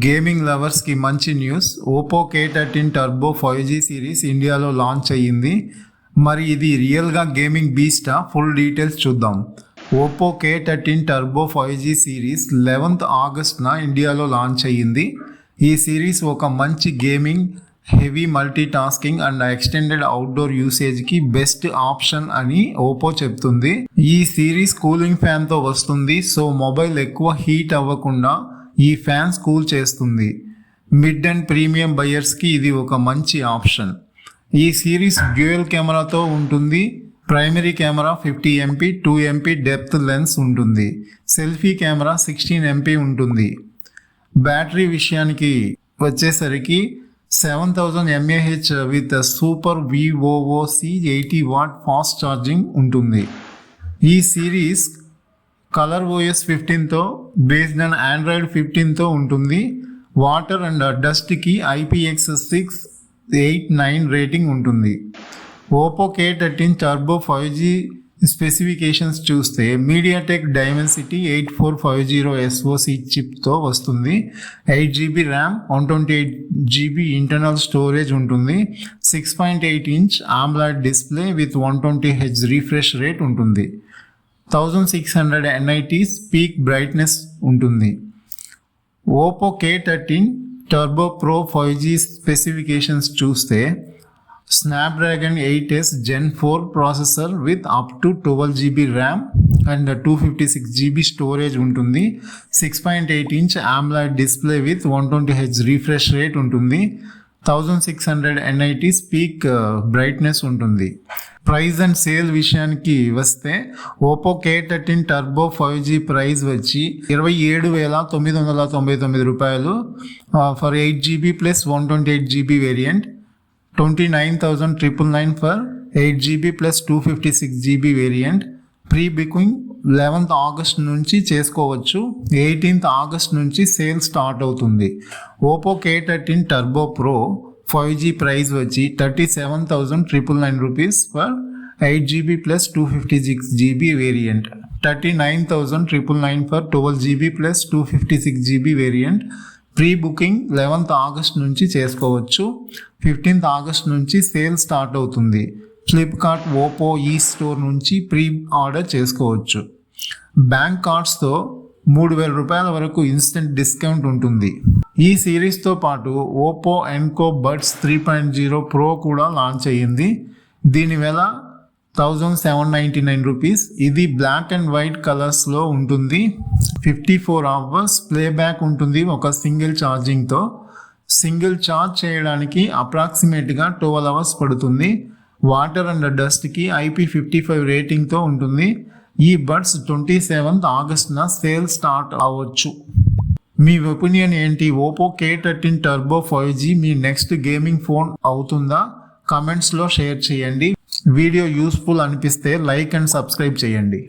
Gaming lovers కి మంచి news. Oppo K13 turbo 5G series ఇండియాలో లాంచ్ అయ్యింది. మరి ఇది రియల్ గా గేమింగ్ బీస్టా? ఫుల్ డీటెయిల్స్ చూద్దాం. Oppo K13 turbo 5G series 11th ఆగస్ట్న ఇండియాలో లాంచ్ అయ్యింది. ఈ సిరీస్ ఒక మంచి gaming, heavy multitasking and extended outdoor యూసేజ్కి బెస్ట్ ఆప్షన్ అని ఓపో చెప్తుంది. ఈ సిరీస్ కూలింగ్ ఫ్యాన్తో వస్తుంది, సో మొబైల్ ఎక్కువ హీట్ అవ్వకుండా ఈ ఫ్యాన్స్ కూల్ చేస్తుంది. మిడ్ అండ్ ప్రీమియం బయర్స్కి ఇది ఒక మంచి ఆప్షన్. ఈ సిరీస్ డ్యూయల్ కెమెరాతో ఉంటుంది. Primary camera 50 MP 2 MP depth lens ఉంటుంది. సెల్ఫీ కెమెరా 16 MP ఉంటుంది. బ్యాటరీ విషయానికి వచ్చేసరికి 7000 mAh with super VOOC 80 watt fast charging ఉంటుంది. ఈ సిరీస్ కలర్ OS 15తో బేస్డ్ ఆన్ Android 15తో ఉంటుంది. వాటర్ అండ్ డస్ట్కి IPX689 రేటింగ్ ఉంటుంది. Oppo K13 turbo 5G specifications చూస్తే MediaTek Dimensity 8450 SoC చిప్తో వస్తుంది. 8GB RAM, 128GB internal storage ఉంటుంది. 6.8 inch AMOLED display with 120Hz refresh rate ఉంటుంది. 1600 nits పీక్ బ్రైట్నెస్ ఉంటుంది. Oppo K13 turbo pro 5G specifications చూస్తే Snapdragon 8S Gen 4 processor with up to 12GB RAM and 256GB storage ఉంటుంది. 6.8 inch AMOLED display with 120Hz refresh rate ఉంటుంది. 1600 nits peak brightness ఉంటుంది. Price and sale విషయానికి వస్తే Oppo K13 turbo 5G price వచ్చి 27,999 రూపాయలు for 8GB plus 128GB variant, 29,999 for 8GB plus 256GB variant. Pre booking 11th August నుంచి చేసుకోవచ్చు. 18th August నుంచి sale start అవుతుంది. Oppo K13 turbo pro 5G price వచ్చి 37,999 rupees for 8GB plus 256GB variant, 39,999 for 12GB plus 256GB variant. Pre booking 11th August నుంచి చేసుకోవచ్చు. 15th August నుంచి sale start అవుతుంది. Flipkart, Oppo ఈ store నుంచి pre order చేసుకోవచ్చు. Bank కార్డ్స్తో 3,000 రూపాయల వరకు ఇన్స్టెంట్ డిస్కౌంట్ ఉంటుంది. ఈ సిరీస్తో పాటు ఓపో ఎన్కో బడ్స్ 3.0 ప్రో కూడా లాంచ్ అయ్యింది. దీని వెల 1,799 రూపీస్. ఇది బ్లాక్ అండ్ వైట్ కలర్స్లో ఉంటుంది. 54 hours ప్లేబ్యాక్ ఉంటుంది ఒక సింగిల్ ఛార్జింగ్తో. సింగిల్ ఛార్జ్ చేయడానికి అప్రాక్సిమేట్గా 12 hours పడుతుంది. వాటర్ అండ్ డస్ట్కి IP55 రేటింగ్తో ఉంటుంది. ఈ బడ్స్ 27th ఆగస్ట్న సేల్ స్టార్ట్ అవ్వచ్చు. మీ ఒపీనియన్ ఏంటి? ఓపో K13 టర్బో 5G మీ నెక్స్ట్ గేమింగ్ ఫోన్ అవుతుందా? కమెంట్స్లో షేర్ చేయండి. వీడియో యూస్ఫుల్ అనిపిస్తే లైక్ అండ్ సబ్స్క్రైబ్ చేయండి.